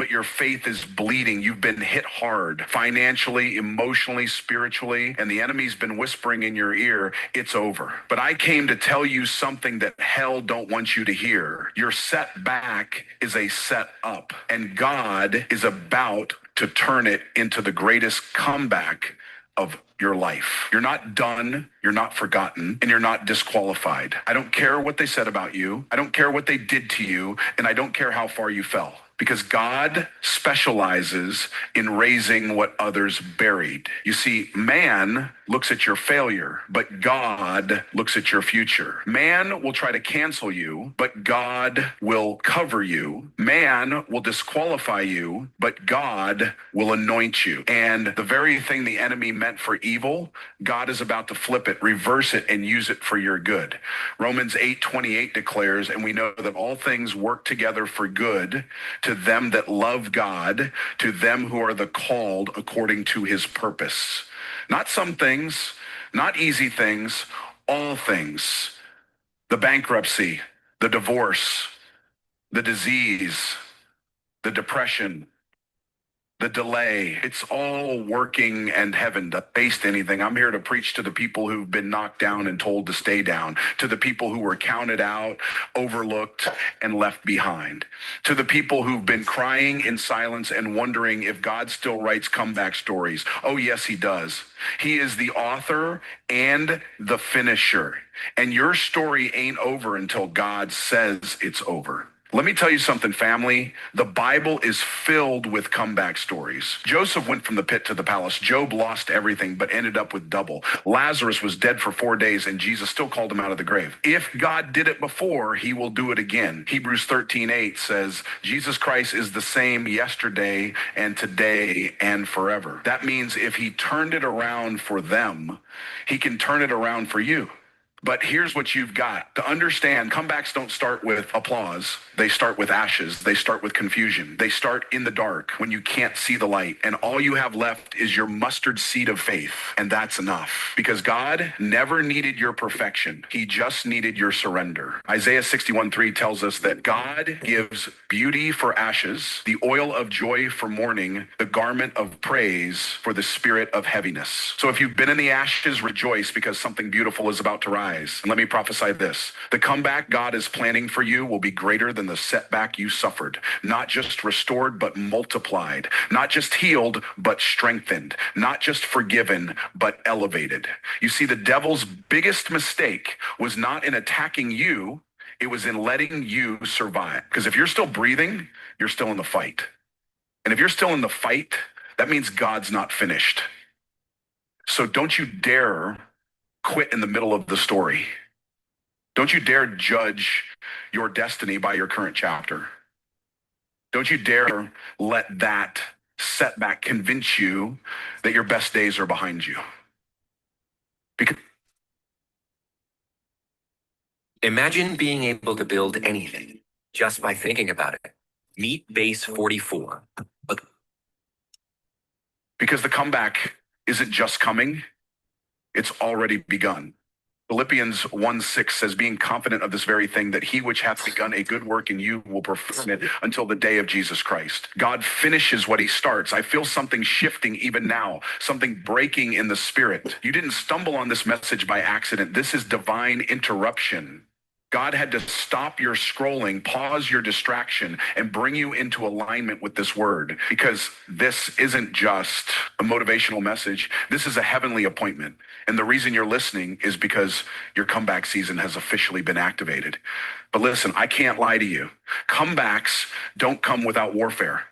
but your faith is bleeding. You've been hit hard financially, emotionally, spiritually, and the enemy's been whispering in your ear, it's over. But I came to tell you something that hell don't want you to hear. Your setback is a set up, and God is about to turn it into the greatest comeback of your life. You're not done, you're not forgotten, and you're not disqualified. I don't care what they said about you. I don't care what they did to you, and I don't care how far you fell. Because God specializes in raising what others buried. You see, man looks at your failure, but God looks at your future. Man will try to cancel you, but God will cover you. Man will disqualify you, but God will anoint you. And the very thing the enemy meant for evil, God is about to flip it, reverse it, and use it for your good. Romans 8:28 declares, and we know that all things work together for good to them that love God, to them who are the called according to his purpose. Not some things, not easy things, all things. The bankruptcy, the divorce, the disease, the depression, the delay, it's all working and heaven to taste anything. I'm here to preach to the people who've been knocked down and told to stay down, to the people who were counted out, overlooked, and left behind, to the people who've been crying in silence and wondering if God still writes comeback stories. Oh, yes, he does. He is the author and the finisher. And your story ain't over until God says it's over. Let me tell you something, family. The Bible is filled with comeback stories. Joseph went from the pit to the palace. Job lost everything, but ended up with double. Lazarus was dead for 4 days, and Jesus still called him out of the grave. If God did it before, he will do it again. Hebrews 13:8 says, Jesus Christ is the same yesterday and today and forever. That means if he turned it around for them, he can turn it around for you. But here's what you've got to understand. Comebacks don't start with applause. They start with ashes. They start with confusion. They start in the dark when you can't see the light. And all you have left is your mustard seed of faith. And that's enough. Because God never needed your perfection. He just needed your surrender. Isaiah 61:3 tells us that God gives beauty for ashes, the oil of joy for mourning, the garment of praise for the spirit of heaviness. So if you've been in the ashes, rejoice because something beautiful is about to rise. And let me prophesy this. The comeback God is planning for you will be greater than the setback you suffered. Not just restored, but multiplied. Not just healed, but strengthened. Not just forgiven, but elevated. You see, the devil's biggest mistake was not in attacking you. It was in letting you survive. Because if you're still breathing, you're still in the fight. And if you're still in the fight, that means God's not finished. So don't you dare quit in the middle of the story. Don't you dare judge your destiny by your current chapter. Don't you dare let that setback convince you that your best days are behind you. Because imagine being able to build anything just by thinking about it. Meet Base 44. Because the comeback isn't just coming, it's already begun. Philippians 1:6 says, being confident of this very thing, that he which hath begun a good work in you will perform it until the day of Jesus Christ. God finishes what he starts. I feel something shifting even now, something breaking in the spirit. You didn't stumble on this message by accident. This is divine interruption. God had to stop your scrolling, pause your distraction, and bring you into alignment with this word. Because this isn't just a motivational message. This is a heavenly appointment. And the reason you're listening is because your comeback season has officially been activated. But listen, I can't lie to you. Comebacks don't come without warfare.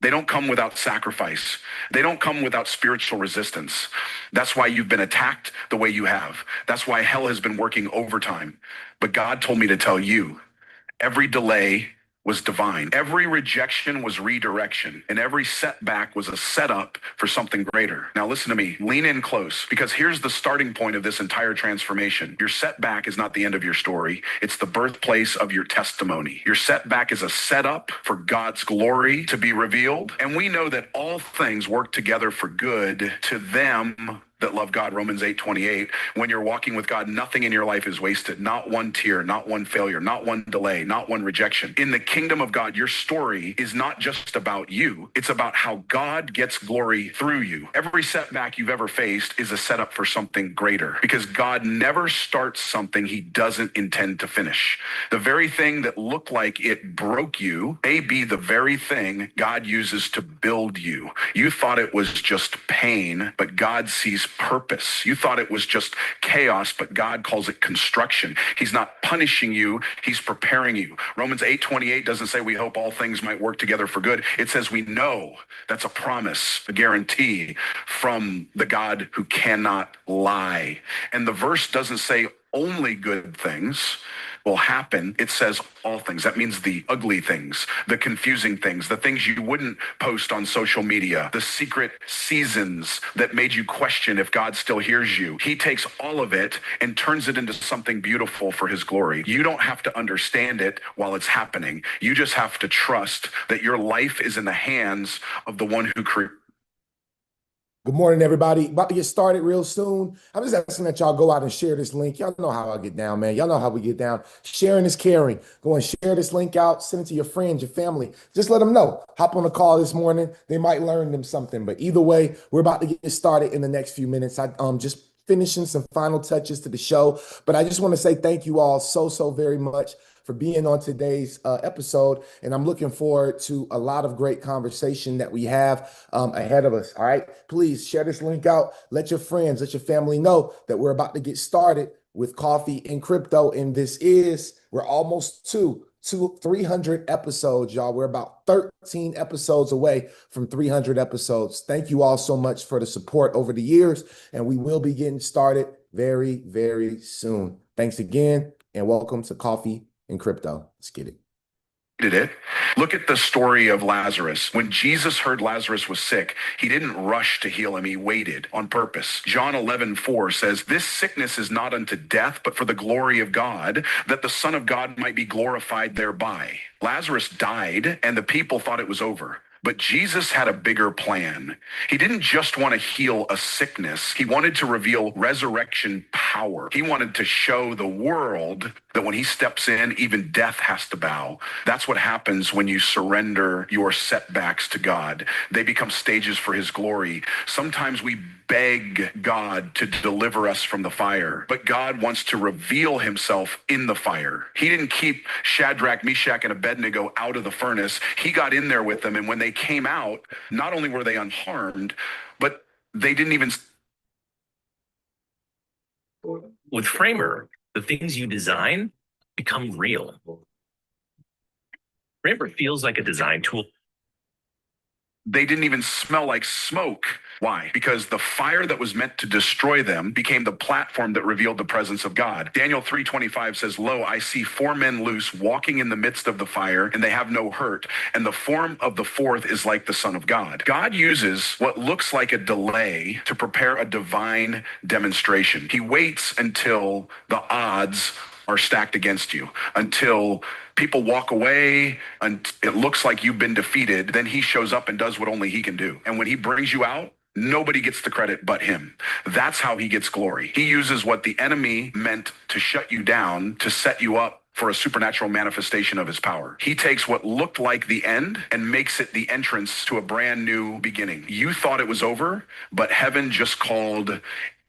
They don't come without sacrifice. They don't come without spiritual resistance. That's why you've been attacked the way you have. That's why hell has been working overtime. But God told me to tell you, every delay was divine. Every rejection was redirection, and every setback was a setup for something greater. Now listen to me, lean in close, because here's the starting point of this entire transformation. Your setback is not the end of your story. It's the birthplace of your testimony. Your setback is a setup for God's glory to be revealed. And we know that all things work together for good to them that love God, Romans 8:28. When you're walking with God, nothing in your life is wasted. Not one tear, not one failure, not one delay, not one rejection. In the kingdom of God, your story is not just about you. It's about how God gets glory through you. Every setback you've ever faced is a setup for something greater, because God never starts something he doesn't intend to finish. The very thing that looked like it broke you may be the very thing God uses to build you. You thought it was just pain, but God sees purpose. You thought it was just chaos, but God calls it construction. He's not punishing you, he's preparing you. Romans 8:28 doesn't say we hope all things might work together for good. It says we know. That's a promise, a guarantee from the God who cannot lie. And the verse doesn't say only good things will happen. It says all things. That means the ugly things, the confusing things, the things you wouldn't post on social media, the secret seasons that made you question if God still hears you. He takes all of it and turns it into something beautiful for his glory. You don't have to understand it while it's happening. You just have to trust that your life is in the hands of the one who created. Good morning, everybody. About to get started real soon. I'm just asking that y'all go out and share this link. Y'all know how I get down, man. Y'all know how we get down. Sharing is caring. Go and share this link out. Send it to your friends, your family. Just let them know. Hop on a call this morning. They might learn them something. But either way, we're about to get started in the next few minutes. I'm just finishing some final touches to the show. But I just want to say thank you all so very much for being on today's episode. And I'm looking forward to a lot of great conversation that we have ahead of us. All right. Please share this link out. Let your friends, let your family know that we're about to get started with Coffee and Crypto. And we're almost to 300 episodes, y'all. We're about 13 episodes away from 300 episodes. Thank you all so much for the support over the years. And we will be getting started very soon. Thanks again. And welcome to Coffee and Crypto. Let's get it. Look at the story of Lazarus. When Jesus heard Lazarus was sick, he didn't rush to heal him. He waited on purpose. John 11:4 says, "This sickness is not unto death, but for the glory of God, that the Son of God might be glorified thereby." Lazarus died, and the people thought it was over. But Jesus had a bigger plan. He didn't just want to heal a sickness. He wanted to reveal resurrection power. He wanted to show the world that when he steps in, even death has to bow. That's what happens when you surrender your setbacks to God. They become stages for his glory. Sometimes we beg God to deliver us from the fire, but God wants to reveal himself in the fire. He didn't keep Shadrach, Meshach, and Abednego out of the furnace. He got in there with them, and when they came out, not only were they unharmed, but they didn't even... With Framer, the things you design become real. Framer feels like a design tool. They didn't even smell like smoke. Why? Because the fire that was meant to destroy them became the platform that revealed the presence of God. Daniel 3:25 says, "Lo, I see 4 men loose walking in the midst of the fire, and they have no hurt. And the form of the fourth is like the Son of God." God uses what looks like a delay to prepare a divine demonstration. He waits until the odds are stacked against you, until people walk away and it looks like you've been defeated. Then he shows up and does what only he can do. And when he brings you out, nobody gets the credit but him. That's how he gets glory. He uses what the enemy meant to shut you down to set you up for a supernatural manifestation of his power. He takes what looked like the end and makes it the entrance to a brand new beginning. You thought it was over, but heaven just called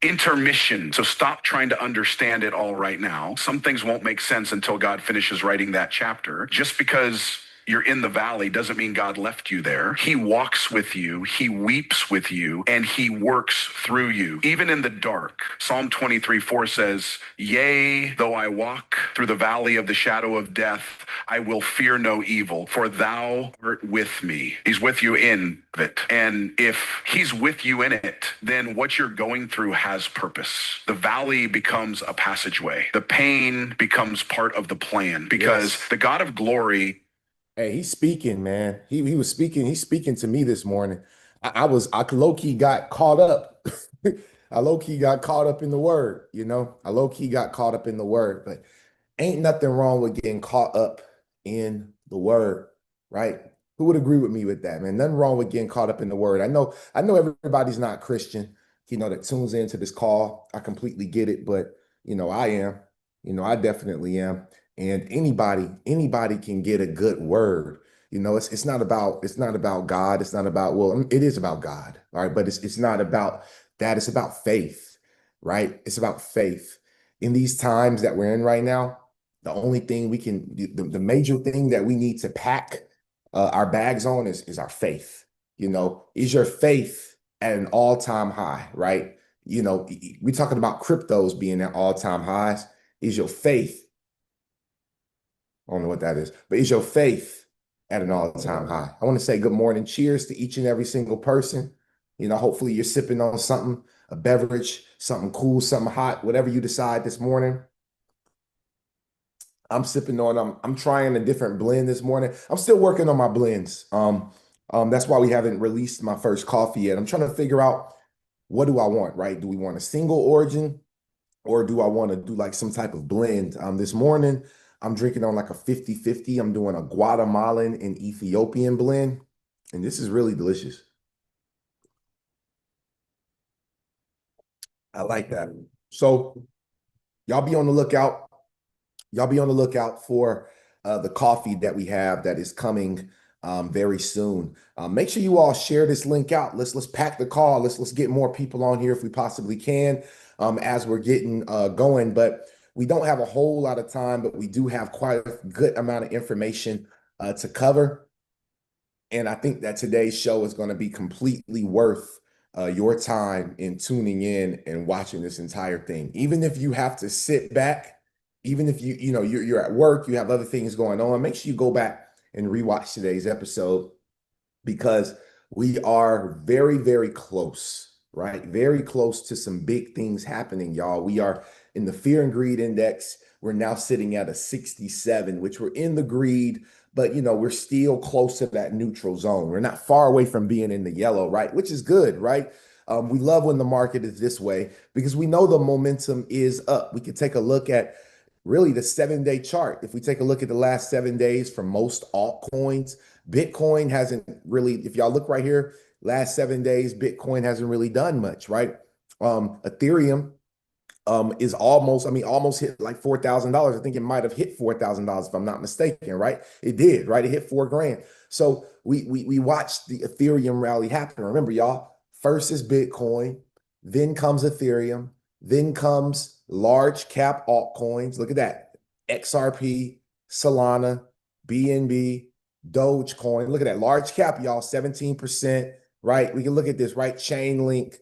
intermission. So stop trying to understand it all right now. Some things won't make sense until God finishes writing that chapter. Just because you're in the valley doesn't mean God left you there. He walks with you, he weeps with you, and he works through you, even in the dark. Psalm 23:4 says, "Yea, though I walk through the valley of the shadow of death, I will fear no evil, for thou art with me." He's with you in it. And if he's with you in it, then what you're going through has purpose. The valley becomes a passageway. The pain becomes part of the plan, because the God of glory... Hey, he's speaking, man. He was speaking. He's speaking to me this morning. I low-key got caught up. I low-key got caught up in the word, you know. I low-key got caught up in the word, but ain't nothing wrong with getting caught up in the word, right? Who would agree with me with that, man? Nothing wrong with getting caught up in the word. I know everybody's not Christian, that tunes into this call. I completely get it, but I am, I definitely am. And anybody can get a good word. It's not about God. It's not about, well, it is about God, all right, but it's not about that. It's about faith, right? It's about faith. In these times that we're in right now, the only thing the major thing that we need to pack our bags on is our faith. Is your faith at an all-time high, right? We're talking about cryptos being at all-time highs. Is your faith, I don't know what that is, but is your faith at an all-time high? I want to say good morning. Cheers to each and every single person. Hopefully you're sipping on something, a beverage, something cool, something hot, whatever you decide this morning. I'm trying a different blend this morning. I'm still working on my blends. That's why we haven't released my first coffee yet. I'm trying to figure out, what do I want, right? Do we want a single origin, or do I want to do like some type of blend? This morning, I'm drinking on like a 50-50. I'm doing a Guatemalan and Ethiopian blend, and this is really delicious. I like that. So y'all be on the lookout. Y'all be on the lookout for the coffee that we have that is coming very soon. Make sure you all share this link out. Let's pack the call. Let's get more people on here if we possibly can, as we're getting going. But we don't have a whole lot of time, but we do have quite a good amount of information to cover. And I think that today's show is going to be completely worth your time in tuning in and watching this entire thing. Even if you have to sit back, even if you're at work, you have other things going on, make sure you go back and rewatch today's episode, because we are very, very close, right? Very close to some big things happening, y'all. We are in the fear and greed index. We're now sitting at a 67, which we're in the greed, but we're still close to that neutral zone. We're not far away from being in the yellow, right? Which is good, right? We love when the market is this way, because we know the momentum is up. We can take a look at really the 7-day chart. If we take a look at the last 7 days for most altcoins, Bitcoin hasn't really, if y'all look right here, last 7 days, Bitcoin hasn't really done much, right? Ethereum is almost hit like $4,000. I think it might have hit $4,000 if I'm not mistaken, right? It did, right? It hit $4,000. So we watched the Ethereum rally happen. Remember, y'all, first is Bitcoin, then comes Ethereum, then comes large cap altcoins. Look at that. XRP, Solana, BNB, Dogecoin. Look at that. Large cap, y'all, 17%, right? We can look at this, right? Chainlink,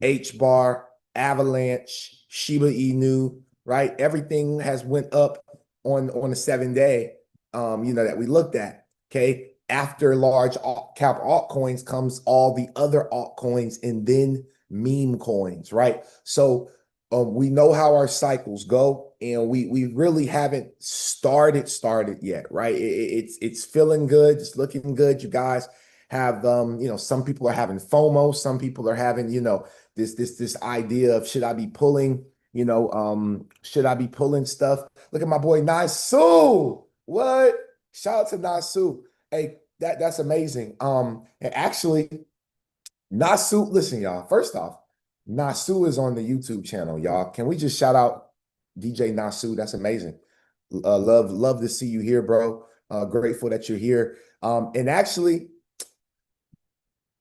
HBAR, Avalanche, Shiba Inu, right? Everything has went up on the 7-day, that we looked at, okay? After large cap altcoins comes all the other altcoins and then meme coins, right? So we know how our cycles go, and we really haven't started yet, right? It's feeling good, it's looking good. You guys have some people are having FOMO, some people are having this idea of, should I be pulling stuff? Look at my boy Nasu. What? Shout out to Nasu. Hey, that's amazing. And actually, Nasu, listen, y'all. First off, Nasu is on the YouTube channel, y'all. Can we just shout out DJ Nasu? That's amazing. Love to see you here, bro. Grateful that you're here. And actually,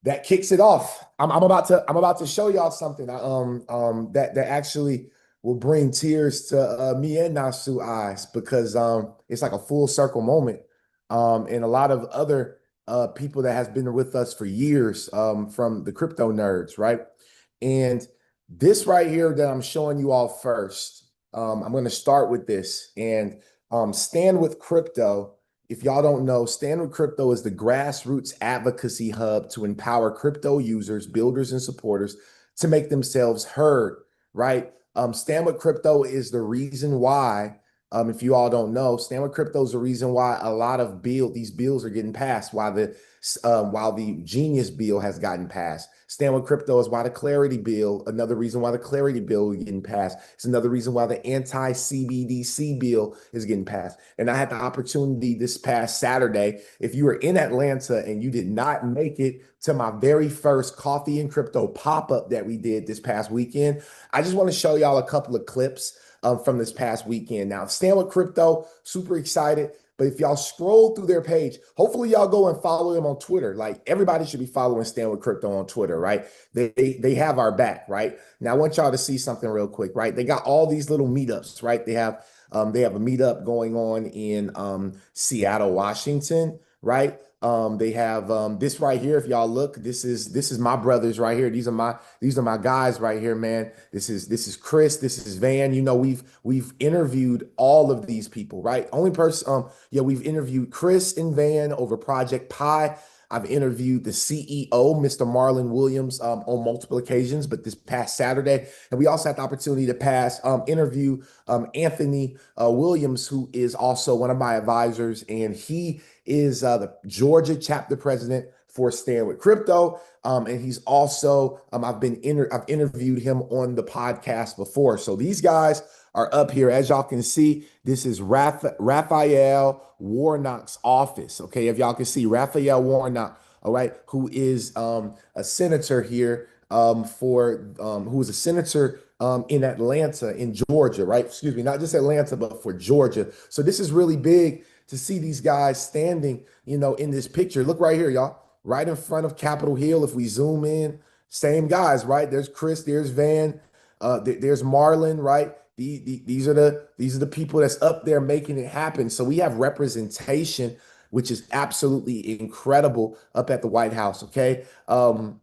that kicks it off. I'm about to show y'all something that actually will bring tears to me and Nasu eyes, because it's like a full circle moment. And a lot of other people that has been with us for years, from the crypto nerds, right? And this right here that I'm showing you all first, I'm going to start with this. And Stand With Crypto, if y'all don't know, Stand With Crypto is the grassroots advocacy hub to empower crypto users, builders, and supporters to make themselves heard, right? Stand With Crypto is the reason why If you all don't know, Stand with Crypto is the reason why a lot of these bills are getting passed, while the Genius bill has gotten passed. Stand with Crypto is why the Clarity bill, another reason why the Clarity bill is getting passed. It's another reason why the anti-CBDC bill is getting passed. And I had the opportunity this past Saturday. If you were in Atlanta and you did not make it to my very first Coffee and Crypto pop-up that we did this past weekend, I just want to show y'all a couple of clips from this past weekend. Now, Stand with Crypto, super excited. But if y'all scroll through their page, hopefully y'all go and follow them on Twitter. Like everybody should be following Stand with Crypto on Twitter, right? They have our back, right? Now I want y'all to see something real quick, right? They got all these little meetups, right? They have a meetup going on in Seattle, Washington, right? They have this right here. If y'all look, this is my brothers right here. These are my guys right here, man. This is Chris. This is Van. You know, we've interviewed all of these people, right? Only person, yeah, we've interviewed Chris and Van over Project Pi. I've interviewed the CEO, Mr. Marlon Williams, on multiple occasions, but this past Saturday, and we also had the opportunity to interview Anthony Williams, who is also one of my advisors, and he is the Georgia chapter president for Stand with Crypto, and he's also I've interviewed him on the podcast before. So these guys are up here, as y'all can see. This is Raphael Warnock's office. Okay, if y'all can see Raphael Warnock, all right, who is a senator here who is a senator in Atlanta, in Georgia, right? Excuse me, not just Atlanta, but for Georgia. So this is really big to see these guys standing, you know, in this picture. Look right here, y'all, right in front of Capitol Hill. If we zoom in, same guys, right? There's Chris, there's Van, there's Marlon, right? These are the people that's up there making it happen. So we have representation, which is absolutely incredible up at the White House. Okay. Let's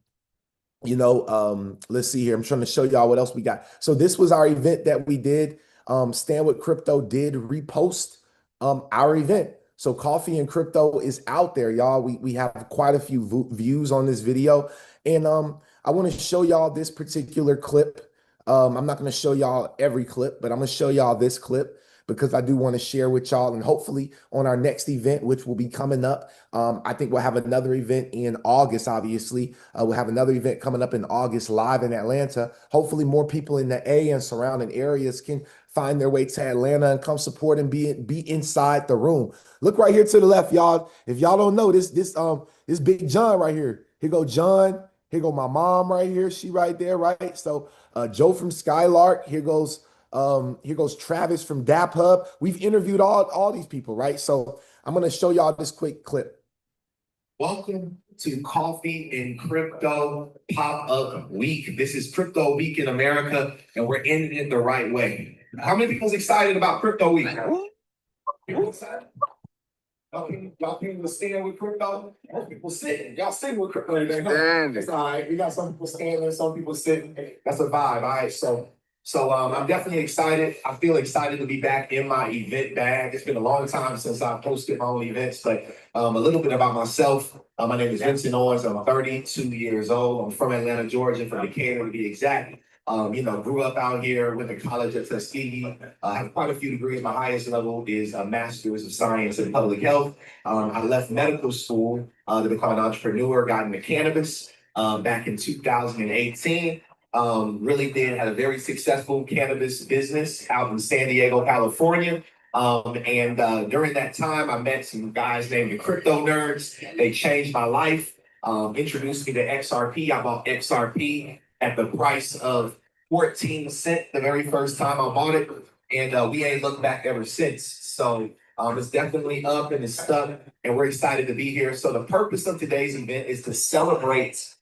see here. I'm trying to show y'all what else we got. So this was our event that we did. Stand with Crypto did repost our event. So Coffee and Crypto is out there, y'all. We have quite a few views on this video. And I want to show y'all this particular clip. I'm not going to show y'all every clip, but I'm going to show y'all this clip because I do want to share with y'all, and hopefully on our next event, which will be coming up. I think we'll have another event in August, obviously. We'll have another event coming up in August live in Atlanta. Hopefully more people in the A and surrounding areas can find their way to Atlanta and come support and be inside the room. Look right here to the left, y'all. If y'all don't know this Big John right here. Here go John. Here go my mom right here. She right there, right? So Joe from Skylark. Here goes Travis from DAP Hub. We've interviewed all these people, right? So I'm gonna show y'all this quick clip. Welcome to Coffee and Crypto Pop-Up Week. This is Crypto Week in America, and we're ending it the right way. How many people's excited about Crypto Week? People excited? Y'all people stand with crypto? Most people sitting. Y'all sitting with crypto today. Standing. It's all right. We got some people standing, some people sitting. That's a vibe. All right. So I'm definitely excited. I feel excited to be back in my event bag. It's been a long time since I posted my own events, but a little bit about myself. My name is Vincent Owens. I'm 32 years old. I'm from Atlanta, Georgia, from Decatur to be exact. Grew up out here, went to college at Tuskegee. I have quite a few degrees. My highest level is a master's of science in public health. I left medical school to become an entrepreneur, got into cannabis back in 2018. Had a very successful cannabis business out in San Diego, California. During that time, I met some guys named the Crypto Nerds. They changed my life, introduced me to XRP. I bought XRP at the price of 14 cents the very first time I bought it. And we ain't looked back ever since. So it's definitely up and it's stuck, and we're excited to be here. So the purpose of today's event is to celebrate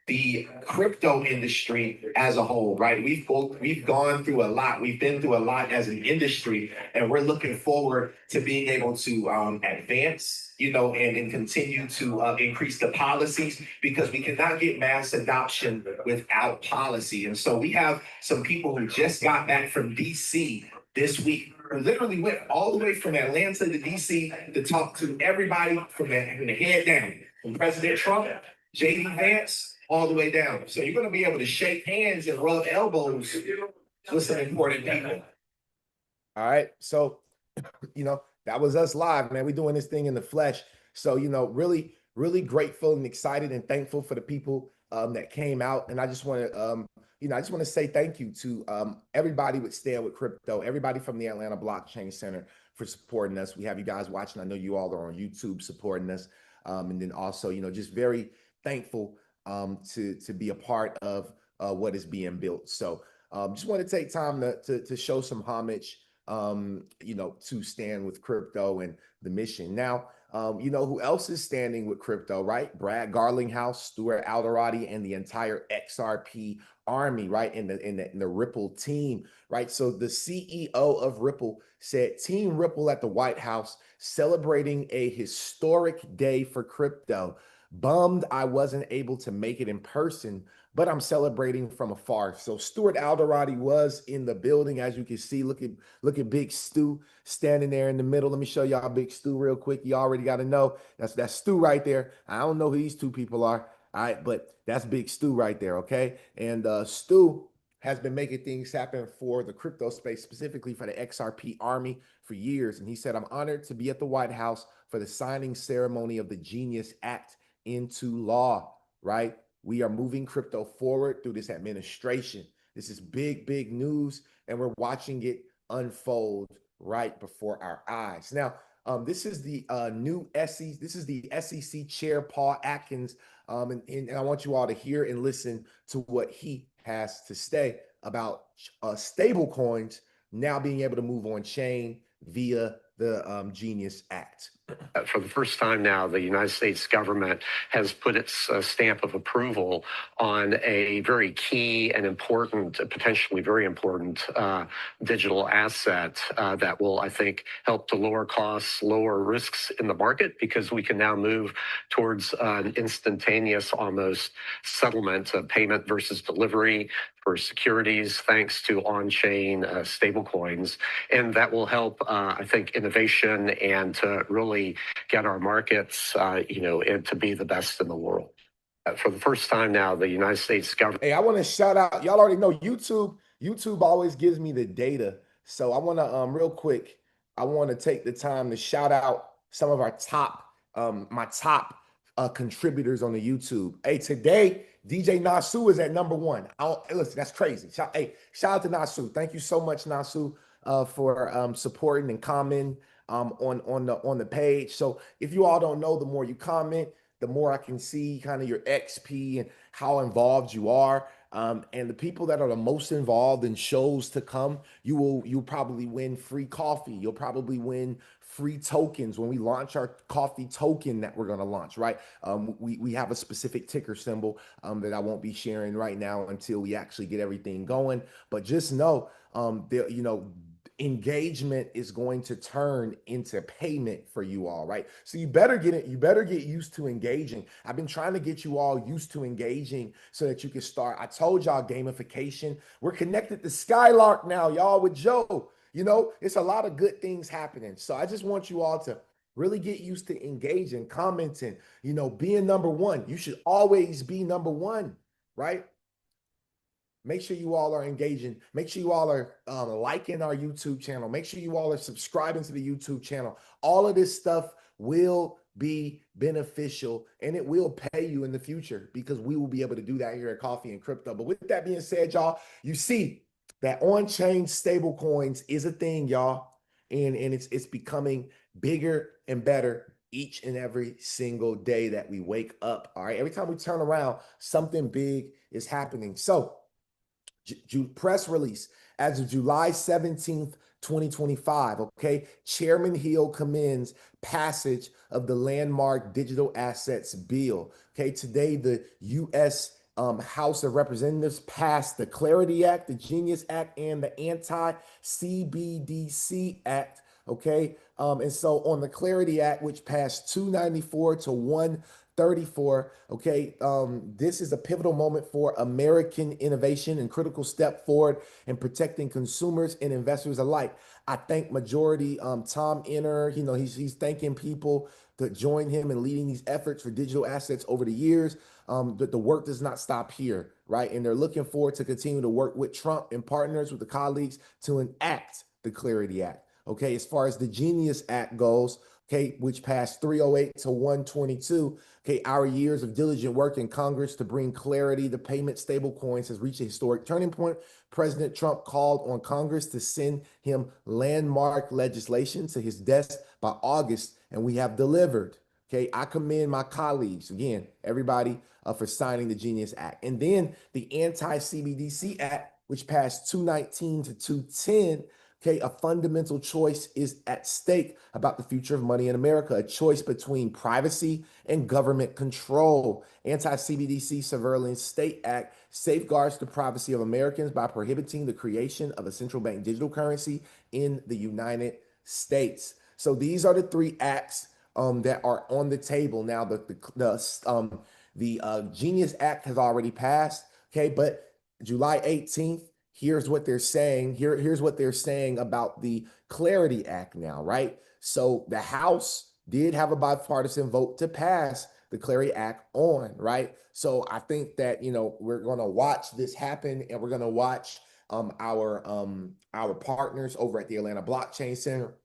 the crypto industry as a whole, right? We've gone through a lot. We've been through a lot as an industry, and we're looking forward to being able to advance, and continue to increase the policies, because we cannot get mass adoption without policy. And so we have some people who just got back from DC this week, who literally went all the way from Atlanta to DC to talk to everybody from the head down, from President Trump, JD Vance, all the way down. So you're going to be able to shake hands and rub elbows with some important people. All right. So, that was us live, man. We're doing this thing in the flesh. So, really, really grateful and excited and thankful for the people that came out. And I just want to, I just want to say thank you to everybody with Stand with Crypto, everybody from the Atlanta Blockchain Center for supporting us. We have you guys watching. I know you all are on YouTube supporting us. And then also, just very thankful to be a part of what is being built. So just want to take time to show some homage, to stand with crypto and the mission. Now, who else is standing with crypto, right? Brad Garlinghouse, Stuart Alderati, and the entire XRP army, right? In the Ripple team, right? So the CEO of Ripple said, Team Ripple at the White House celebrating a historic day for crypto. Bummed I wasn't able to make it in person, but I'm celebrating from afar. So Stuart Alderati was in the building, as you can see. Look at Big Stu standing there in the middle. Let me show y'all Big Stu real quick. You already got to know that's Stu right there. I don't know who these two people are. All right, but that's Big Stu right there. Okay, and Stu has been making things happen for the crypto space, specifically for the XRP army for years. And he said, I'm honored to be at the White House for the signing ceremony of the Genius Act into law, right? We are moving crypto forward through this administration. This is big, big news, and we're watching it unfold right before our eyes. Now, this is the new SEC. This is the SEC chair, Paul Atkins, and I want you all to hear and listen to what he has to say about stable coins now being able to move on chain via the Genius Act. For the first time now, the United States government has put its stamp of approval on a very key and important, potentially very important digital asset that will, I think, help to lower costs, lower risks in the market, because we can now move towards an instantaneous almost settlement of payment versus delivery for securities, thanks to on-chain stablecoins. And that will help, I think, innovation and to really get our markets, and to be the best in the world. For the first time now, the United States government. Hey, I want to shout out. Y'all already know YouTube. YouTube always gives me the data. So I want to real quick, I want to take the time to shout out some of our top, my top contributors on the YouTube. Hey, today DJ Nasu is at #1. Listen, that's crazy. Shout out to Nasu. Thank you so much, Nasu, for supporting and commenting on the page. So if you all don't know, the more you comment, the more I can see kind of your XP and how involved you are. And the people that are the most involved in shows to come, you'll probably win free coffee. You'll probably win free tokens when we launch our coffee token that we're going to launch, right? We have a specific ticker symbol that I won't be sharing right now until we actually get everything going. But just know, engagement is going to turn into payment for you all, right? So you better get used to engaging. I've been trying to get you all used to engaging so that you can start. I told y'all gamification. We're connected to Skylark now, y'all, with Joe. It's a lot of good things happening. So I just want you all to really get used to engaging, commenting, being #1. You should always be #1, right? Make sure you all are engaging. Make sure you all are liking our YouTube channel. Make sure you all are subscribing to the YouTube channel. All of this stuff will be beneficial and it will pay you in the future, because we will be able to do that here at Coffee and Crypto. But with that being said, y'all, you see that on-chain stable coins is a thing, y'all. And it's becoming bigger and better each and every single day that we wake up. All right. Every time we turn around, something big is happening. So press release as of July 17th, 2025. Okay. Chairman Hill commends passage of the landmark digital assets bill. Okay. Today, the U.S. House of Representatives passed the Clarity Act, the Genius Act, and the Anti-CBDC Act. Okay. And so on the Clarity Act, which passed 294 to 134. Okay. This is a pivotal moment for American innovation and critical step forward in protecting consumers and investors alike. I thank Majority Tom Inner. He's thanking people to join him in leading these efforts for digital assets over the years. The work does not stop here, right? And they're looking forward to continue to work with Trump and partners with the colleagues to enact the Clarity Act. Okay, as far as the Genius Act goes, okay, which passed 308 to 122. Okay, our years of diligent work in Congress to bring clarity to payment stablecoins has reached a historic turning point. President Trump called on Congress to send him landmark legislation to his desk by August, and we have delivered. Okay, I commend my colleagues, again, everybody, for signing the Genius Act. And then the Anti-CBDC Act, which passed 219 to 210. Okay, a fundamental choice is at stake about the future of money in America, a choice between privacy and government control. Anti-CBDC Surveillance State Act safeguards the privacy of Americans by prohibiting the creation of a central bank digital currency in the United States. So these are the three acts that are on the table now. The Genius Act has already passed. Okay, but July 18th. Here's what they're saying. Here's what they're saying about the Clarity Act now, right? So the House did have a bipartisan vote to pass the Clarity Act on, right? So I think that, we're going to watch this happen, and we're going to watch our partners over at the Atlanta Blockchain Center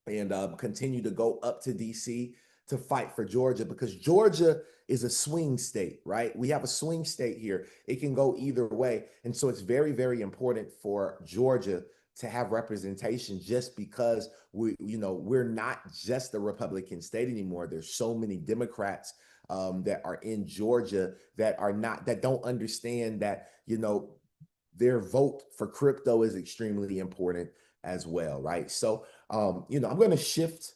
and continue to go up to DC to fight for Georgia, because Georgia is a swing state, right? We have a swing state here. It can go either way. And so it's very, very important for Georgia to have representation, just because we're not just a Republican state anymore. There's so many Democrats that are in Georgia that don't understand that, their vote for crypto is extremely important as well, right? So, I'm going to shift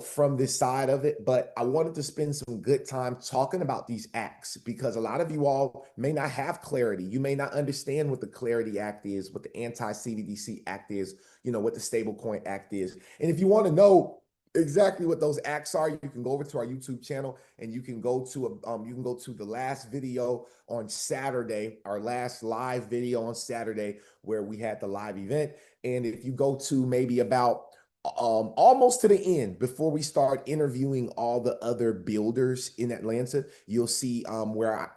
from this side of it, but I wanted to spend some good time talking about these acts, because a lot of you all may not have clarity. You may not understand what the Clarity Act is, what the Anti-CBDC Act is, what the Stablecoin Act is. And if you want to know exactly what those acts are, you can go over to our YouTube channel, and you can go to the last video on Saturday, our last live video on Saturday, where we had the live event. And if you go to maybe about almost to the end, before we start interviewing all the other builders in Atlanta, you'll see where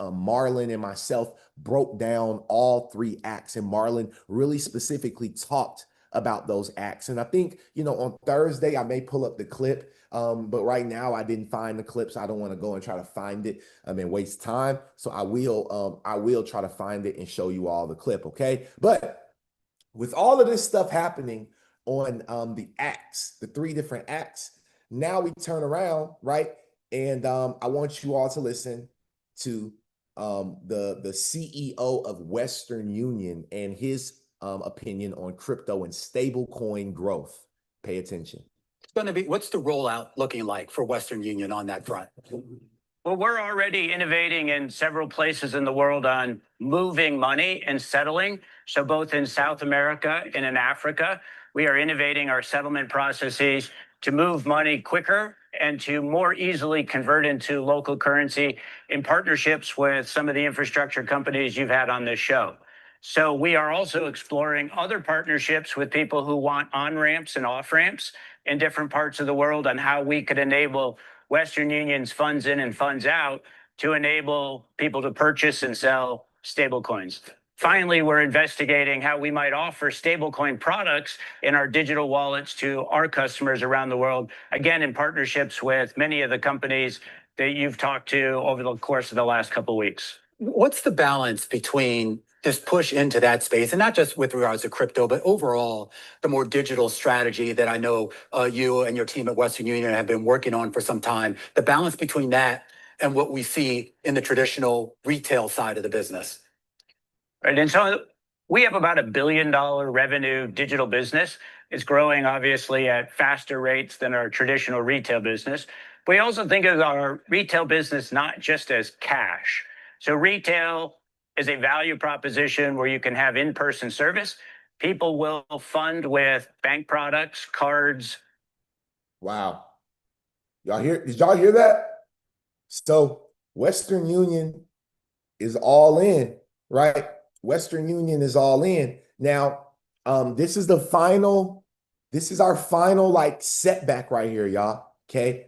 Marlon and myself broke down all three acts, and Marlon really specifically talked about those acts. And I think, on Thursday, I may pull up the clip, but right now I didn't find the clip, so I don't want to go and try to find it and waste time. So I will try to find it and show you all the clip, okay? But with all of this stuff happening on the acts, the three different acts, now we turn around, right? And I want you all to listen to the CEO of Western Union and his opinion on crypto and stablecoin growth. Pay attention. What's the rollout looking like for Western Union on that front? Well, we're already innovating in several places in the world on moving money and settling. So both in South America and in Africa, we are innovating our settlement processes to move money quicker and to more easily convert into local currency in partnerships with some of the infrastructure companies you've had on this show. So we are also exploring other partnerships with people who want on-ramps and off-ramps in different parts of the world on how we could enable Western Union's funds in and funds out to enable people to purchase and sell stablecoins. Finally, we're investigating how we might offer stablecoin products in our digital wallets to our customers around the world, again, in partnerships with many of the companies that you've talked to over the course of the last couple of weeks. What's the balance between this push into that space, and not just with regards to crypto, but overall the more digital strategy that I know you and your team at Western Union have been working on for some time, the balance between that and what we see in the traditional retail side of the business? Right, and so we have about $1 billion revenue digital business. It's growing obviously at faster rates than our traditional retail business. But we also think of our retail business not just as cash. So retail is a value proposition where you can have in-person service. People will fund with bank products, cards. Wow. Did y'all hear that? So Western Union is all in, right? Western Union is all in. Now, this is our final setback right here, y'all. Okay.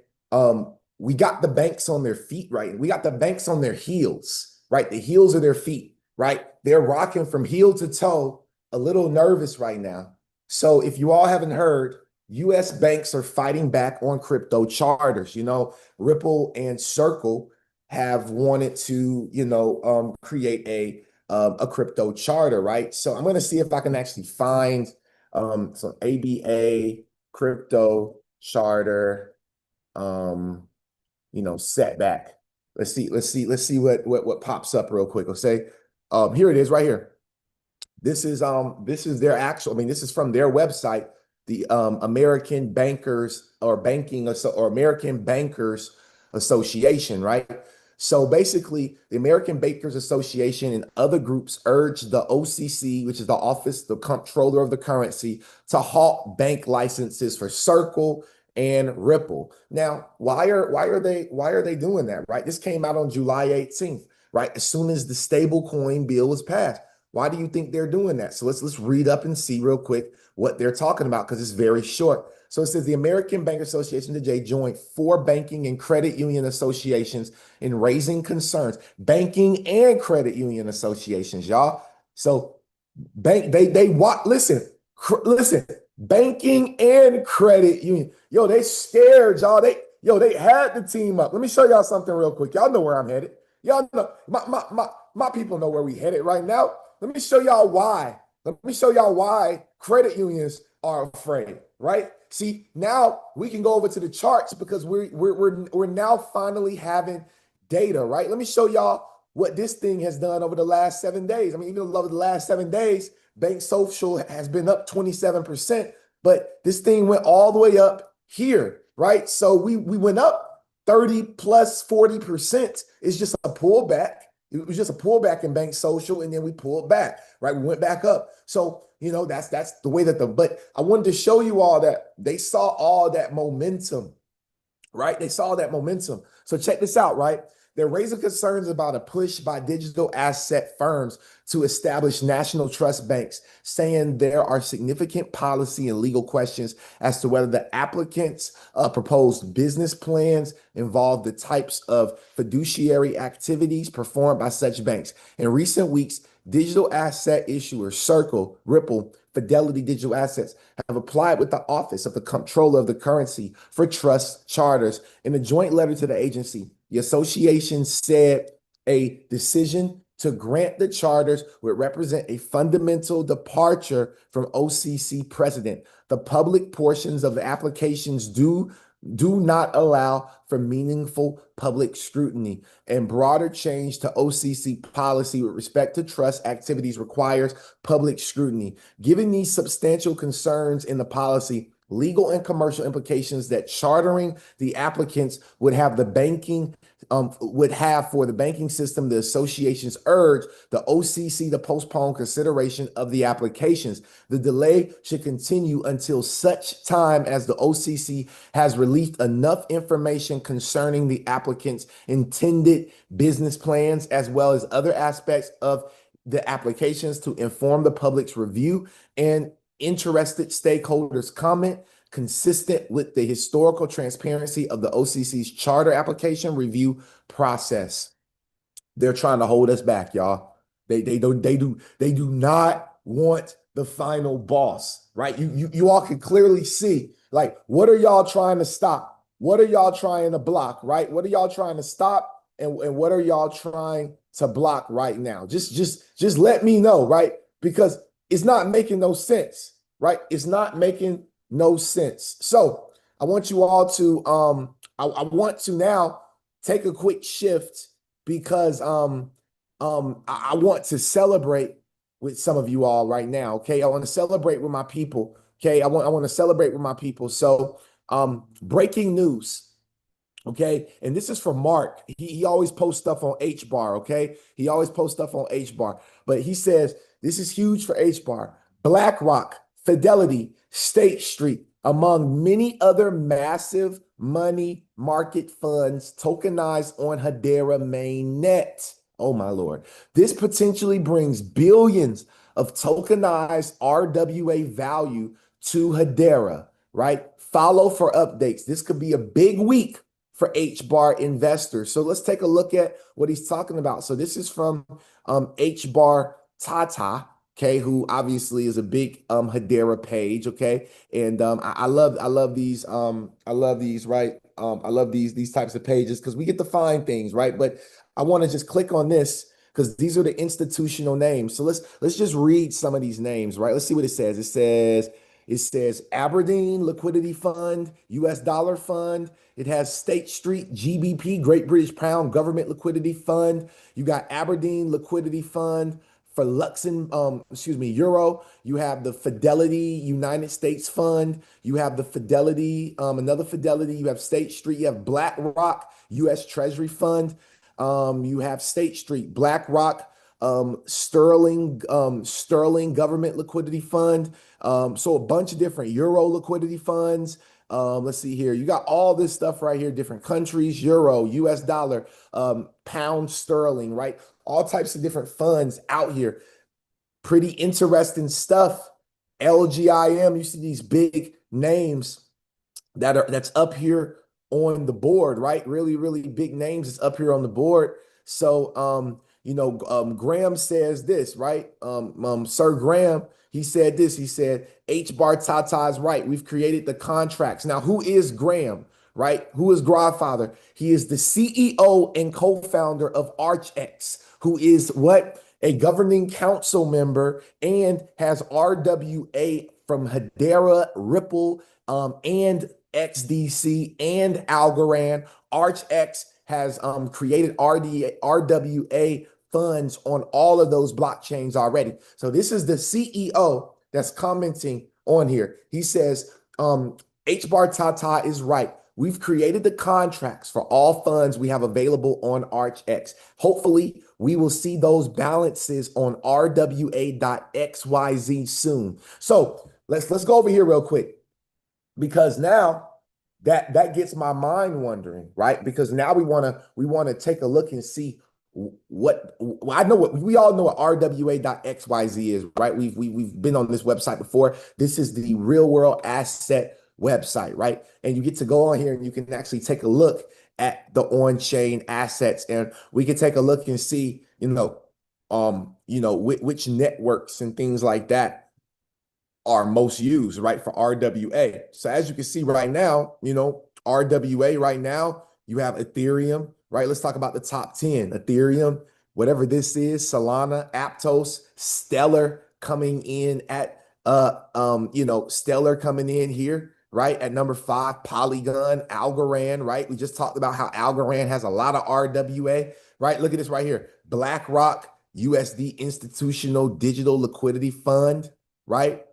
We got the banks on their feet, right? We got the banks on their heels, right? The heels of their feet, right? They're rocking from heel to toe a little nervous right now. So if you all haven't heard, US banks are fighting back on crypto charters. You know, Ripple and Circle have wanted to, create a crypto charter, right? So I'm going to see if I can actually find some ABA crypto charter, setback. Let's see what pops up real quick. Let's say, here it is right here. This is their actual, this is from their website, the American Bankers or American Bankers Association, right? So basically, the American Bankers Association and other groups urge the OCC, which is the Office, the Comptroller of the Currency, to halt bank licenses for Circle and Ripple. Now, why are they doing that, right? This came out on July 18th, right? As soon as the stablecoin bill was passed. Why do you think they're doing that? So let's read up and see real quick what they're talking about, because it's very short. So it says the American Bank Association today joined 4 banking and credit union associations in raising concerns. Banking and credit union associations, y'all. So listen, banking and credit union. Yo, they scared, y'all. They had the team up. Let me show y'all something real quick. Y'all know where I'm headed. Y'all know my people know where we headed right now. Let me show y'all why. Let me show y'all why credit unions are afraid, right? See, now we can go over to the charts because we're now finally having data, right? Let me show y'all what this thing has done over the last 7 days. Even over the last 7 days, Bank Social has been up 27%, but this thing went all the way up here, right? So we went up 30 plus 40%. It's just a pullback. It was just a pullback in Bank Social, and then we pulled back, right? We went back up. So, that's the way but I wanted to show you all that they saw all that momentum, right? They saw that momentum. So check this out, right? They're raising concerns about a push by digital asset firms to establish national trust banks, saying there are significant policy and legal questions as to whether the applicants' proposed business plans involve the types of fiduciary activities performed by such banks. In recent weeks, digital asset issuers Circle, Ripple, Fidelity Digital Assets have applied with the Office of the Comptroller of the Currency for trust charters. In a joint letter to the agency, the association said a decision to grant the charters would represent a fundamental departure from OCC precedent. The public portions of the applications do not allow for meaningful public scrutiny, and broader change to OCC policy with respect to trust activities requires public scrutiny. Given these substantial concerns in the policy, legal and commercial implications that chartering the applicants would have for the banking system, the associations urge the OCC to postpone consideration of the applications. The delay should continue until such time as the OCC has released enough information concerning the applicants' intended business plans, as well as other aspects of the applications to inform the public's review and interested stakeholders' comment, consistent with the historical transparency of the OCC's charter application review process. They're trying to hold us back, y'all. They do not want the final boss, right? You all can clearly see, like, what are y'all trying to stop? What are y'all trying to block, right? What are y'all trying to stop? And what are y'all trying to block right now? Just let me know, right? Because it's not making no sense, right? It's not making no sense. So I want you all to I want to now take a quick shift because I want to celebrate with some of you all right now. Okay, I want to celebrate with my people. Okay, I want to celebrate with my people. So breaking news. Okay, and this is from Mark. He always posts stuff on HBAR. Okay, he always posts stuff on HBAR, but he says this is huge for HBAR. BlackRock, Fidelity, State Street, among many other massive money market funds tokenized on Hedera mainnet. Oh my Lord. This potentially brings billions of tokenized RWA value to Hedera, right? Follow for updates. This could be a big week for HBAR investors. So let's take a look at what he's talking about. So this is from HBAR Tata. okay, who obviously is a big Hedera page, okay, and I love these right, I love these types of pages because we get to find things, right? But I want to just click on this because these are the institutional names. So let's just read some of these names, right? Let's see what it says. It says Aberdeen Liquidity Fund, US Dollar Fund. It has State Street GBP, Great British Pound Government Liquidity Fund. You got Aberdeen Liquidity Fund for Euro. You have the Fidelity United States Fund. You have the Fidelity, another Fidelity. You have State Street. You have BlackRock US Treasury Fund. You have State Street, BlackRock, Sterling Government Liquidity Fund. So a bunch of different Euro liquidity funds. Let's see here. You got all this stuff right here, different countries, Euro, US dollar, pound sterling, right? All types of different funds out here. Pretty interesting stuff. LGIM, you see these big names that's up here on the board, right? Really, really big names is up here on the board. So Graham says this, right? Sir Graham, he said this. He said, H bar Tata is right. We've created the contracts. Now, who is Graham, right? Who is Godfather? He is the CEO and co-founder of ArchX, who is what? A governing council member and has RWA from Hedera, Ripple, and XDC and Algorand. ArchX has created RWA funds on all of those blockchains already. So this is the CEO that's commenting on here. He says, H bar Tata is right. We've created the contracts for all funds we have available on ArchX. Hopefully, we will see those balances on RWA.xyz soon. So let's go over here real quick, because now that gets my mind wondering, right? Because now we want to take a look and see what I know. What we all know what RWA.xyz is, right? We've been on this website before. This is the real world asset website, right? And you get to go on here and you can actually take a look at the on-chain assets, and we can take a look and see, which networks and things like that are most used, right, for RWA. So as you can see right now, RWA right now, you have Ethereum, right? Let's talk about the top 10. Ethereum, whatever this is, Solana, Aptos, Stellar coming in at Stellar coming in here, right, at number 5, Polygon, Algorand, right? We just talked about how Algorand has a lot of RWA, right? Look at this right here. BlackRock, USD Institutional Digital Liquidity Fund, right?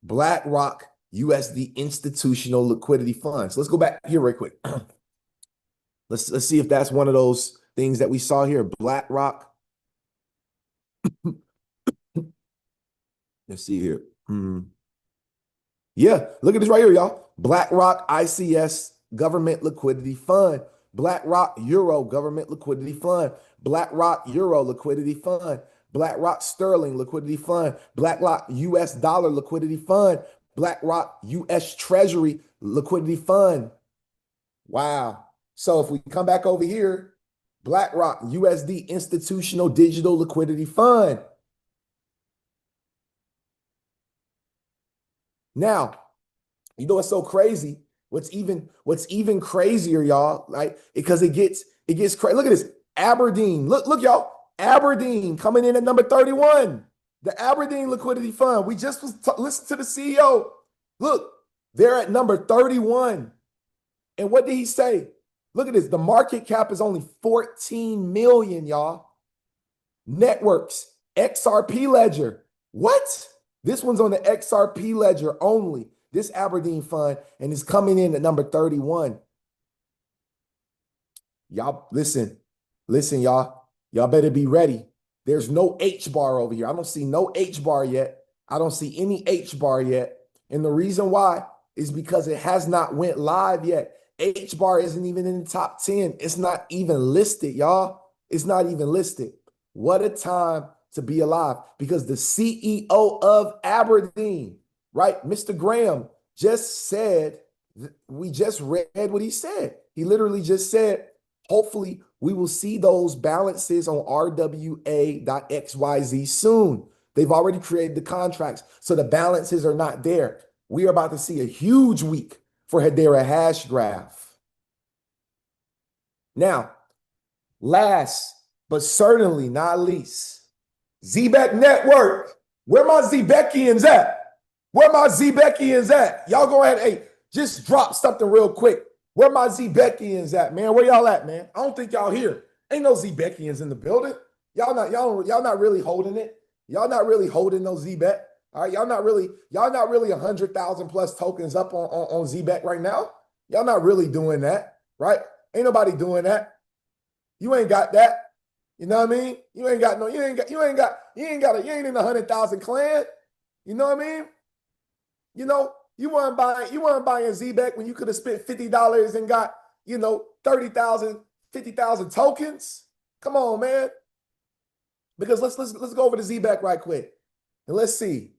BlackRock, USD Institutional Liquidity Funds. Let's go back here real quick. Let's see if that's one of those things that we saw here. BlackRock. Let's see here. Yeah, look at this right here, y'all. BlackRock ICS Government Liquidity Fund. BlackRock Euro Government Liquidity Fund. BlackRock Euro Liquidity Fund. BlackRock Sterling Liquidity Fund. BlackRock US Dollar Liquidity Fund. BlackRock US Treasury Liquidity Fund. Wow. So if we come back over here, BlackRock USD Institutional Digital Liquidity Fund. Now, you know what's so crazy? What's even crazier, y'all, right? Because it gets crazy. Look at this. Aberdeen. Look, y'all. Aberdeen coming in at number 31. The Aberdeen Liquidity Fund. We just listened to the CEO. Look, they're at number 31. And what did he say? Look at this. The market cap is only 14 million, y'all. Networks, XRP Ledger. What? This one's on the XRP Ledger only. This Aberdeen fund, and it's coming in at number 31. Y'all, listen, y'all. Y'all better be ready. There's no H bar over here. I don't see no H bar yet. I don't see any H bar yet. And the reason why is because it has not went live yet. H bar isn't even in the top 10. It's not even listed, y'all. It's not even listed. What a time to be alive, because the CEO of Aberdeen, right, Mr. Graham, just said, we just read what he said. He literally just said, hopefully we will see those balances on RWA.xyz soon. They've already created the contracts, so the balances are not there. We are about to see a huge week for Hedera hash graph. Now, last but certainly not least, Zbeck Network. Where my Zbeckians at? Where my Zbeckians at? Y'all go ahead, hey, just drop something real quick. Where my Zbeckians at, man? Where y'all at, man? I don't think y'all here. Ain't no Zbeckians in the building. Y'all not really holding it. Y'all not really holding no Zbeck. All right, y'all not really 100,000 plus tokens up on Zbeck right now. Y'all not really doing that, right? Ain't nobody doing that. You ain't got that. You know what I mean? You ain't in the 100,000 clan. You know what I mean? You know, you weren't buying Zbeck when you could have spent $50 and got, 30,000, 50,000 tokens. Come on, man. Because let's go over to Zbeck right quick. And let's see.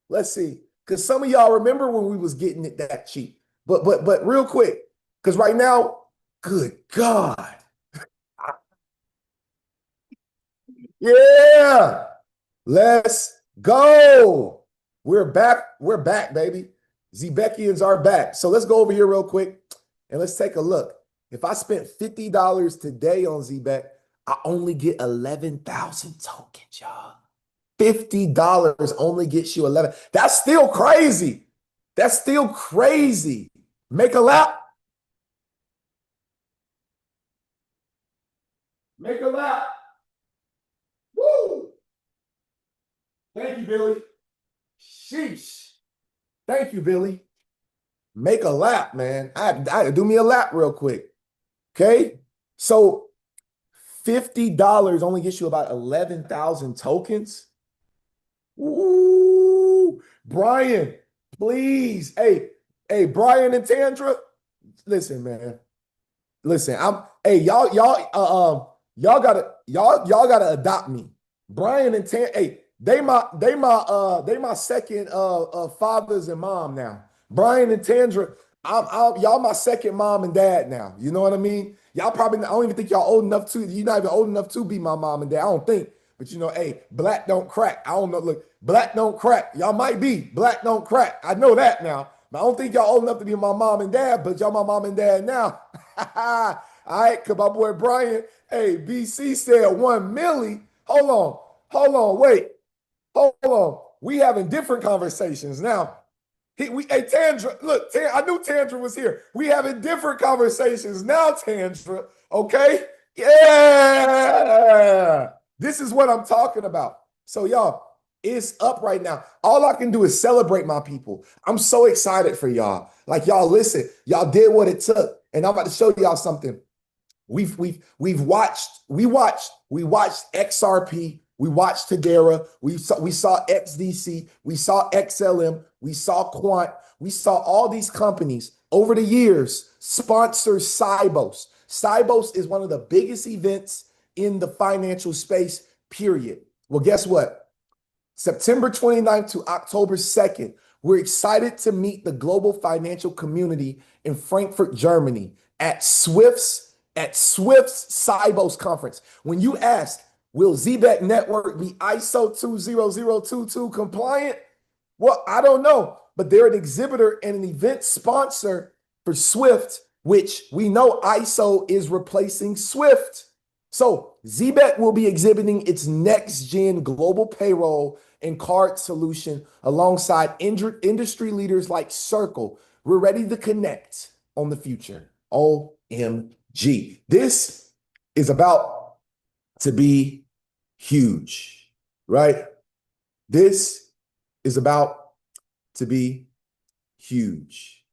Because some of y'all remember when we was getting it that cheap. But real quick, because right now, good God. Yeah. Let's go. We're back, baby. Zbeckians are back. So let's go over here real quick and let's take a look. If I spent $50 today on Zbeck, I only get 11,000 tokens, y'all. $50 only gets you 11. That's still crazy. Make a lap. Woo. Thank you, Billy. Sheesh. Thank you, Billy. Make a lap, man. I had to do me a lap real quick. Okay? So $50 only gets you about 11,000 tokens. Ooh. Brian, please. Hey, Brian and Tandra. Listen, man. Listen, y'all gotta adopt me. Brian and Tandra, hey, they my second fathers and mom now. Brian and Tandra, y'all my second mom and dad now. You know what I mean? Y'all probably, I don't even think y'all old enough to, you're not even old enough to be my mom and dad. I don't think. But hey, black don't crack. I don't know. Look, black don't crack. Y'all might be. Black don't crack. I know that now. But I don't think y'all old enough to be my mom and dad, but y'all my mom and dad now. All right, because my boy Brian, hey, BC said 1 milli. Hold on, wait. Hold on. We having different conversations now. Tandra, look, I knew Tandra was here. We having different conversations now, Tandra. Okay? Yeah. This is what I'm talking about. So, y'all, it's up right now. All I can do is celebrate my people. I'm so excited for y'all. Like, y'all, listen, y'all did what it took. And I'm about to show y'all something. We watched XRP. We watched Hedera. We saw XDC. We saw XLM. We saw Quant. We saw all these companies over the years sponsor Sibos. Sibos is one of the biggest events in the financial space, period. Well, guess what? September 29th to October 2nd, we're excited to meet the global financial community in Frankfurt, Germany at Swift's Sibos conference. When you ask, will Zbeck Network be ISO 20022 compliant? Well, I don't know, but they're an exhibitor and an event sponsor for Swift, which we know ISO is replacing Swift. So Zbeck will be exhibiting its next-gen global payroll and card solution alongside industry leaders like Circle. We're ready to connect on the future. OMG. This is about to be huge, right? This is about to be huge.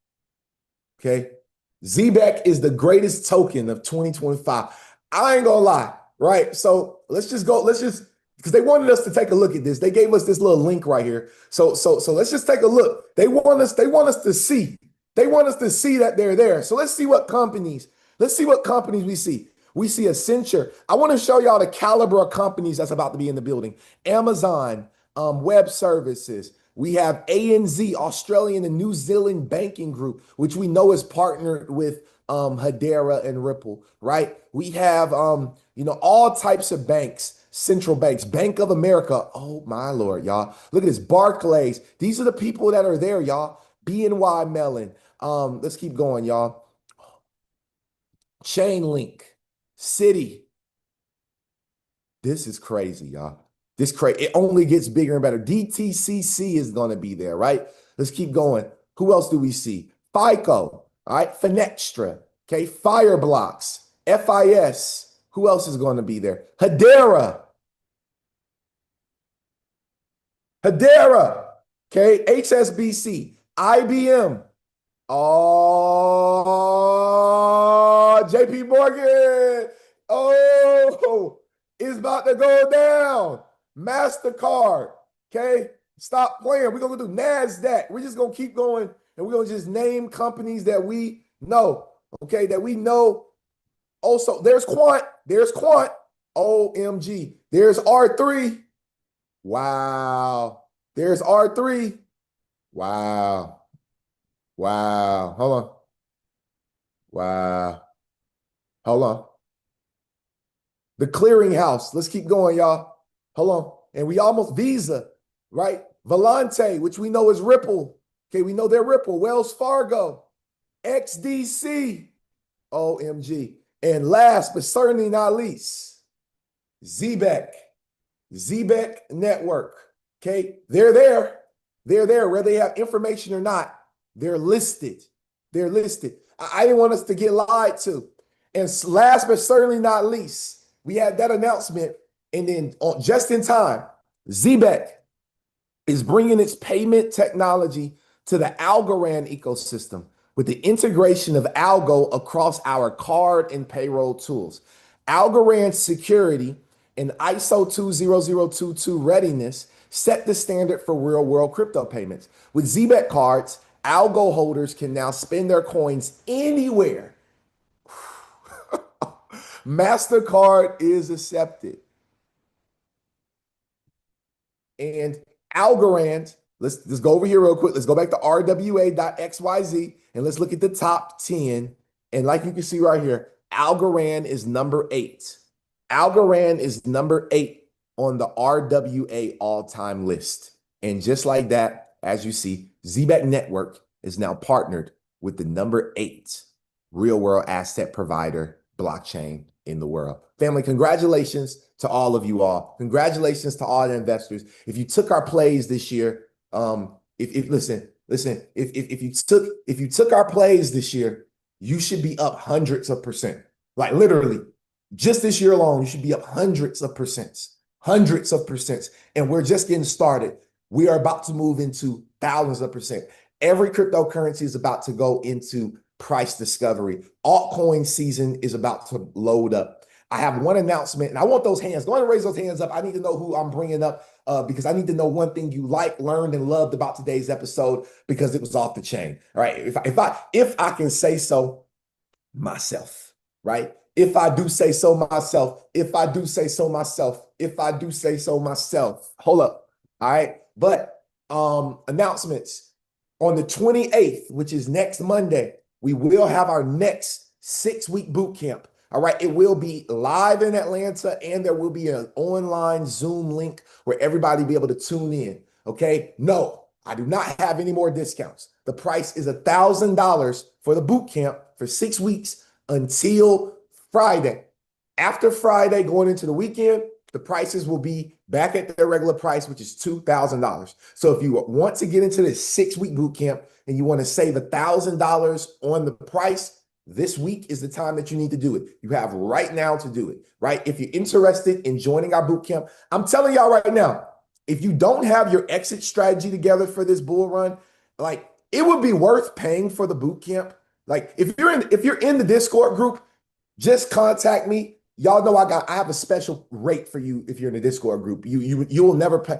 Okay? Zbeck is the greatest token of 2025. I ain't gonna lie, right? So because they wanted us to take a look at this. They gave us this little link right here. So let's just take a look. They want us to see. They want us to see that they're there. So let's see what companies we see. We see Accenture. I want to show y'all the caliber of companies that's about to be in the building. Amazon, Web Services. We have ANZ, Australian and New Zealand Banking Group, which we know is partnered with Hedera and Ripple, right? We have, all types of banks. central banks, Bank of America. Oh my Lord, y'all. Look at this, Barclays. These are the people that are there, y'all. BNY Mellon. Let's keep going, y'all. Chainlink, Citi. This is crazy, y'all. This crazy. It only gets bigger and better. DTCC is going to be there, right? Let's keep going. Who else do we see? FICO, all right? Finextra, okay? Fireblocks, FIS. Who else is going to be there? Hedera, okay? HSBC, IBM. Oh, JP Morgan. Oh, it's about to go down. MasterCard. Okay. Stop playing. We're going to do NASDAQ. We're just going to keep going and we're going to just name companies that we know. Okay. That we know. Also, there's Quant. OMG. There's R3. Wow. There's R3. Wow. Wow. Hold on. Wow. Hold on. The clearinghouse. Let's keep going, y'all. Hold on. And we almost Visa, right? Volante, which we know is Ripple. Okay, we know they're Ripple. Wells Fargo, XDC, OMG. And last but certainly not least, ZBEC Network. Okay, they're there. They're there, whether they have information or not. They're listed. I didn't want us to get lied to. And last but certainly not least, we had that announcement, and then just in time, ZBEC is bringing its payment technology to the Algorand ecosystem with the integration of Algo across our card and payroll tools. Algorand security and ISO 20022 readiness set the standard for real-world crypto payments. With ZBEC cards, Algo holders can now spend their coins anywhere. MasterCard is accepted. And Algorand, let's go over here real quick. Let's go back to rwa.xyz and let's look at the top 10. And like you can see right here, Algorand is number 8. Algorand is number 8 on the RWA all-time list. And just like that, as you see, ZBEC Network is now partnered with the number 8 real-world asset provider blockchain in the world. Family, congratulations to all of you all. Congratulations to all the investors. If you took our plays this year, if you took our plays this year, you should be up hundreds of percent. Like literally, just this year alone, you should be up hundreds of percents. And we're just getting started. We are about to move into thousands of percent. Every cryptocurrency is about to go into price discovery. Altcoin season is about to load up. I have one announcement, and I want those hands. Go ahead and raise those hands up. I need to know who I'm bringing up because I need to know one thing you liked, learned, and loved about today's episode because it was off the chain. All right. If I can say so myself, right? If I do say so myself. Hold up. All right. But announcements on the 28th, which is next Monday, we will have our next 6-week boot camp. All right. It will be live in Atlanta, and there will be an online Zoom link where everybody will be able to tune in. Okay. No, I do not have any more discounts. The price is $1,000 for the boot camp for 6 weeks until Friday. After Friday, going into the weekend, the prices will be back at their regular price, which is $2,000. So if you want to get into this 6-week boot camp and you want to save $1,000 on the price, this week is the time that you need to do it. You have right now to do it, right? If you're interested in joining our boot camp, I'm telling y'all right now, if you don't have your exit strategy together for this bull run, like it would be worth paying for the boot camp. Like if you're in the Discord group, just contact me. Y'all know I have a special rate for you if you're in the Discord group. You'll never pay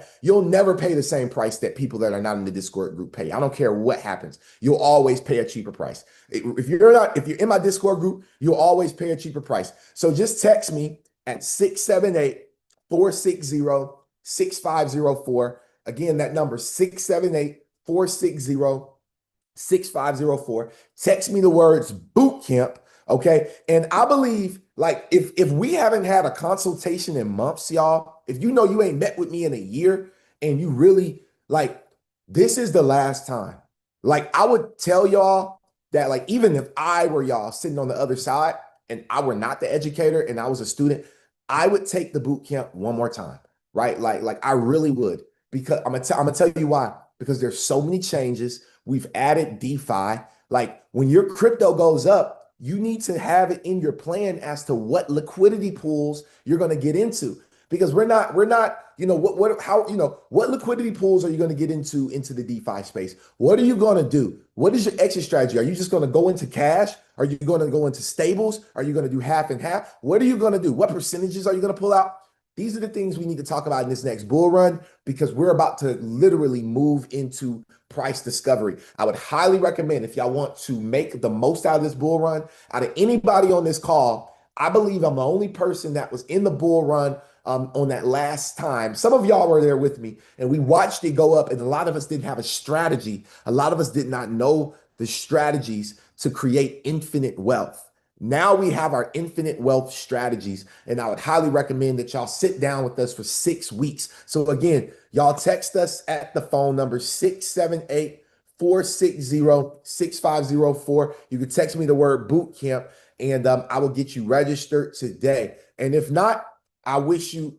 the same price that people that are not in the Discord group pay. I don't care what happens. You'll always pay a cheaper price. If you're in my Discord group, you'll always pay a cheaper price. So just text me at 678-460-6504. Again, that number 678-460-6504. Text me the words boot camp Okay. And I believe like if we haven't had a consultation in months, y'all, if you know you ain't met with me in a year and you really like this is the last time. Like I would tell y'all that like even if I were y'all sitting on the other side and I were not the educator and I was a student, I would take the boot camp one more time, right? Like I really would because I'm gonna tell you why. Because there's so many changes. We've added DeFi. Like when your crypto goes up, you need to have it in your plan as to what liquidity pools you're going to get into. Because we're not, what liquidity pools are you going to get into the DeFi space? What are you going to do? What is your exit strategy? Are you just going to go into cash? Are you going to go into stables? Are you going to do half and half? What are you going to do? What percentages are you going to pull out? These are the things we need to talk about in this next bull run because we're about to literally move into price discovery. I would highly recommend if y'all want to make the most out of this bull run, out of anybody on this call, I believe I'm the only person that was in the bull run on that last time. Some of y'all were there with me and we watched it go up and a lot of us didn't have a strategy. A lot of us did not know the strategies to create infinite wealth. Now we have our infinite wealth strategies, and I would highly recommend that y'all sit down with us for 6 weeks. So again, y'all text us at the phone number 678-460-6504. You can text me the word boot camp, and I will get you registered today. And if not, we wish you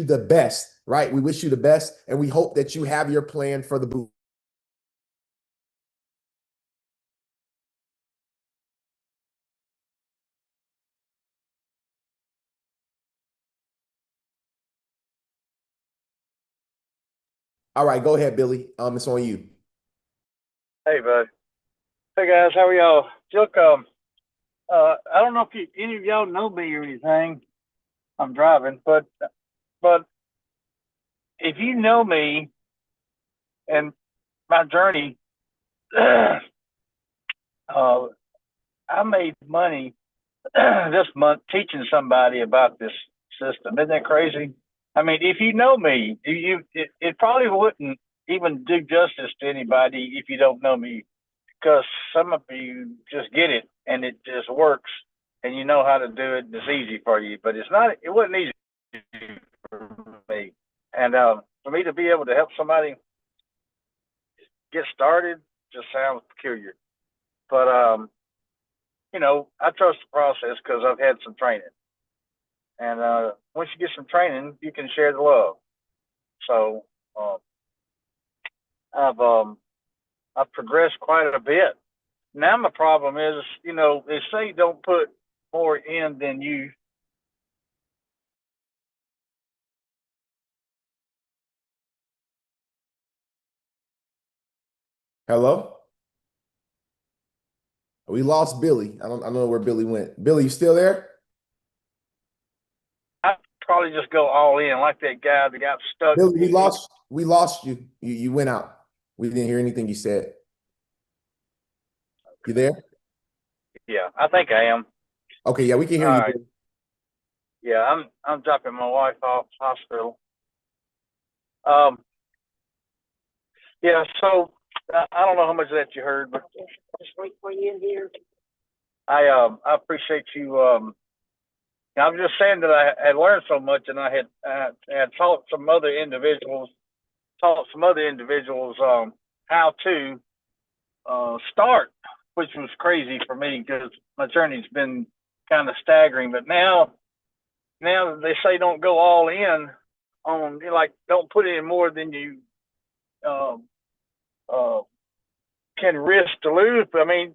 the best, right? We wish you the best, and we hope that you have your plan for the boot. All right, go ahead, Billy. It's on you. Hey, bud. Hey, guys. How are y'all? Look, I don't know if any of y'all know me or anything. I'm driving, but if you know me and my journey, I made money this month teaching somebody about this system. Isn't that crazy? I mean, if you know me, it probably wouldn't even do justice to anybody if you don't know me, because some of you just get it and it just works and you know how to do it and it's easy for you, but it wasn't easy for me. And for me to be able to help somebody get started just sounds peculiar. But I trust the process because I've had some training. And once you get some training, you can share the love. So I've progressed quite a bit. Now my problem is, they say don't put more in than you. Hello? We lost Billy. I don't know where Billy went. Billy, you still there? I probably just go all in like that guy that got stuck. Billy, we lost you. You went out. We didn't hear anything you said. You there? Yeah, I think I am. Okay, yeah, we can hear All you, right. Billy. Yeah, I'm dropping my wife off hospital. Um, yeah, so I don't know how much of that you heard, but just wait for you in here. I appreciate you. I was just saying that I had learned so much, and I had taught some other individuals how to start, which was crazy for me because my journey's been kind of staggering. But now they say don't go all in on, like, don't put in more than you uh, uh, can risk to lose. I mean,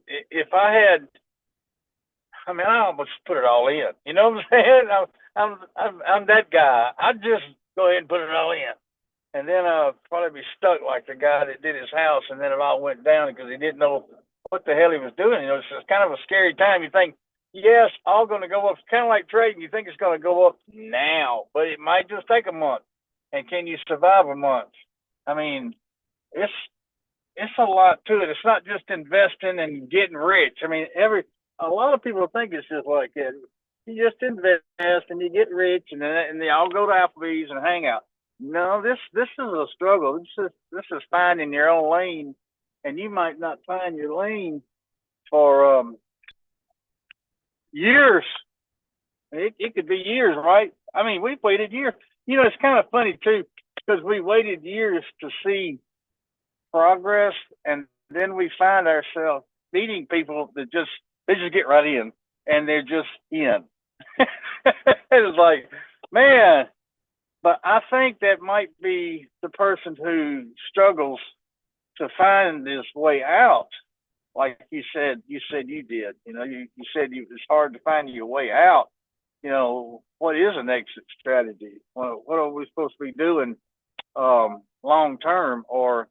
I almost put it all in. You know what I'm saying? I'm that guy. I'd just go ahead and put it all in, and then probably be stuck like the guy that did his house, and then it all went down because he didn't know what the hell he was doing. It's kind of a scary time. You think, yes, all going to go up. It's kind of like trading. You think it's going to go up now, but it might just take a month. And can you survive a month? I mean, it's a lot to it. It's not just investing and getting rich. I mean, a lot of people think it's just like that. You just invest and you get rich, and they all go to Applebee's and hang out. No, this is a struggle. This is finding your own lane, and you might not find your lane for years. It could be years, right? I mean, we've waited years. You know, it's kind of funny too, because we waited years to see progress, and then we find ourselves meeting people that they just get right in, and they're just in. It's like, man, but I think that might be the person who struggles to find this way out. Like you said you did. You know, you said it's hard to find your way out. You know, what is an exit strategy? What are we supposed to be doing long term, or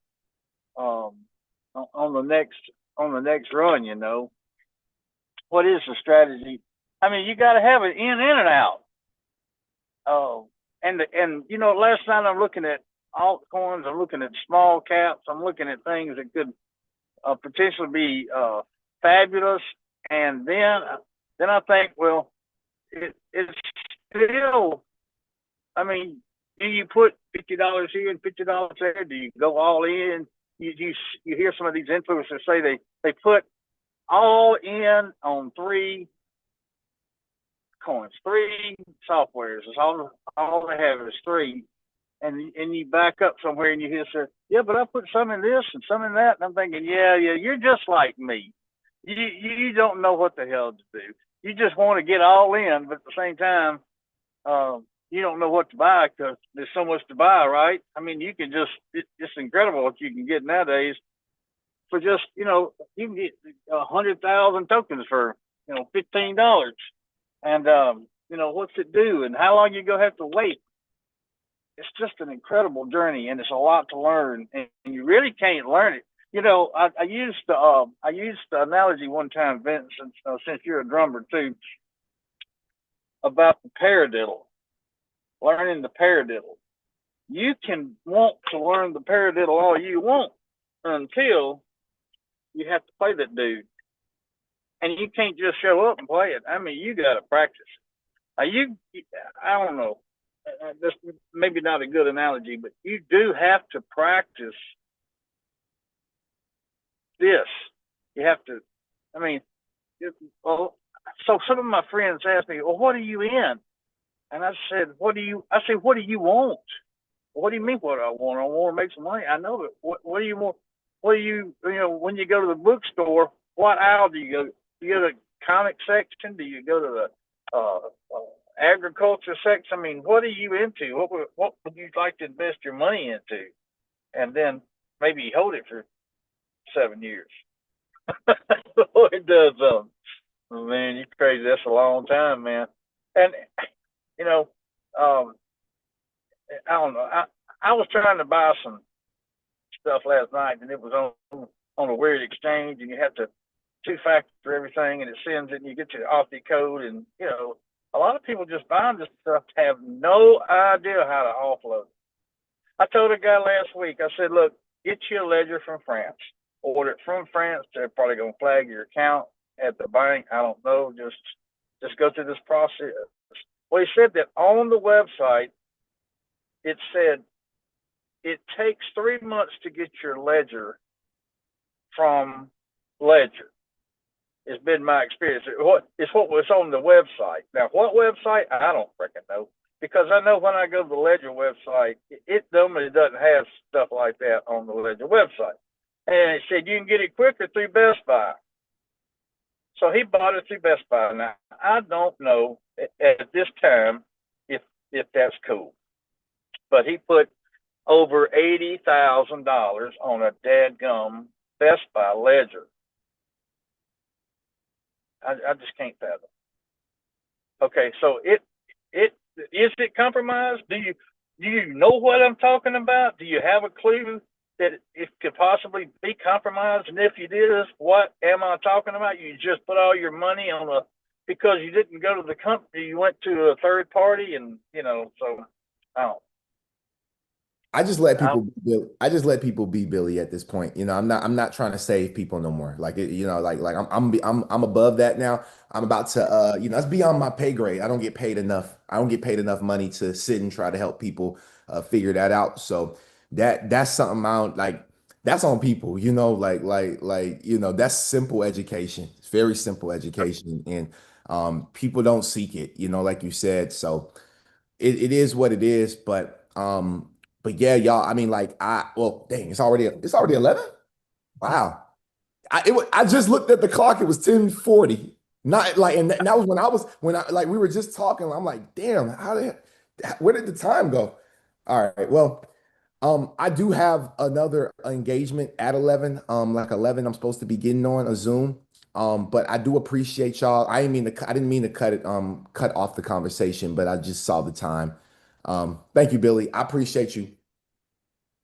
um, on the next run? You know, what is the strategy? I mean, you got to have it in and out. Oh, and you know, last night I'm looking at altcoins. I'm looking at small caps. I'm looking at things that could potentially be fabulous. And then I think, well, it's still. I mean, do you put $50 here and $50 there? Do you go all in? You hear some of these influencers say they put all in on three coins, three softwares. It's all they have is three. And you back up somewhere and you hear say, yeah, but I put some in this and some in that. And I'm thinking, yeah, you're just like me. You don't know what the hell to do. You just want to get all in, but at the same time, you don't know what to buy because there's so much to buy, right? I mean, you can it's incredible what you can get nowadays for just, you know, you can get 100,000 tokens for, you know, $15. And, you know, what's it do and how long you gonna have to wait? It's just an incredible journey, and it's a lot to learn, and you really can't learn it. You know, I used the analogy one time, Vince, since you're a drummer too, about the paradiddle, learning the paradiddle. You can want to learn the paradiddle all you want until you have to play that dude, and you can't just show up and play it. I mean, you got to practice. I don't know. This maybe not a good analogy, but you do have to practice this. You have to. I mean, well, so some of my friends asked me, "Well, what are you in?" And I said, "What do you?" I said, "What do you want?" What do you mean? What I want? I want to make some money. I know it. What do you want? What do you? You know, when you go to the bookstore, what aisle do you go? Do you go to the comic section? Do you go to the agriculture section? I mean, what are you into? What would you like to invest your money into? And then maybe hold it for 7 years. It does. Man, you crazy. That's a long time, man. And you know, um, I don't know. I was trying to buy some stuff last night, and it was on a weird exchange, and you have to two-factor everything, and it sends it, and you get your Aussie code, and you know, a lot of people just buying this stuff have no idea how to offload. I told a guy last week, I said, look, get you a ledger from France. Order it from France. They're probably going to flag your account at the bank. I don't know. Just go through this process. Well, he said that on the website, it said it takes 3 months to get your ledger from Ledger. It's been my experience. It's what was on the website. Now, what website? I don't freaking know. Because I know when I go to the Ledger website, it normally doesn't have stuff like that on the Ledger website. And it said you can get it quicker through Best Buy. So he bought it through Best Buy. Now, I don't know at this time if that's cool. But he put over $80,000 on a dadgum Best Buy ledger. I just can't fathom. Okay, so it is it compromised? Do you know what I'm talking about? Do you have a clue that it could possibly be compromised? And if it is, what am I talking about? You just put all your money on because you didn't go to the company, you went to a third party, and you know, so I don't. I just let people be Billy. I just let people be Billy at this point. You know, I'm not trying to save people no more. Like you know, like I'm above that now. I'm about to you know, it's beyond my pay grade. I don't get paid enough. I don't get paid enough money to sit and try to help people figure that out. So that's something I don't like. That's on people, you know, like you know, that's simple education. It's very simple education. And People don't seek it, like you said. So it is what it is. But yeah, y'all. I mean, like well, dang, it's already 11. Wow. I just looked at the clock. It was 10:40. Not like, and that was when I like we were just talking. I'm like, damn, where did the time go? All right. Well, I do have another engagement at 11. Like 11, I'm supposed to be getting on a Zoom. But I do appreciate y'all. I didn't mean to cut off the conversation, but I just saw the time. Thank you, Billy. I appreciate you.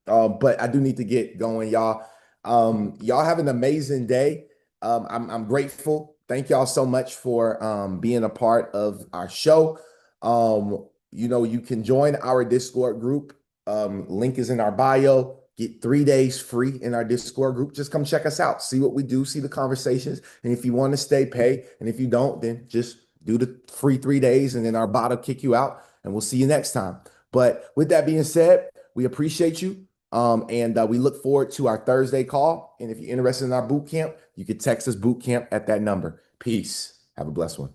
But I do need to get going, y'all. Y'all have an amazing day. I'm grateful. Thank y'all so much for being a part of our show. You can join our Discord group. Link is in our bio. Get 3 days free in our Discord group. Just come check us out. See what we do. See the conversations. And if you want to stay, pay. And if you don't, then just do the free 3 days, and then our bot will kick you out. And we'll see you next time. But with that being said, we appreciate you. And we look forward to our Thursday call. And if you're interested in our boot camp, you can text us boot camp at that number. Peace. Have a blessed one.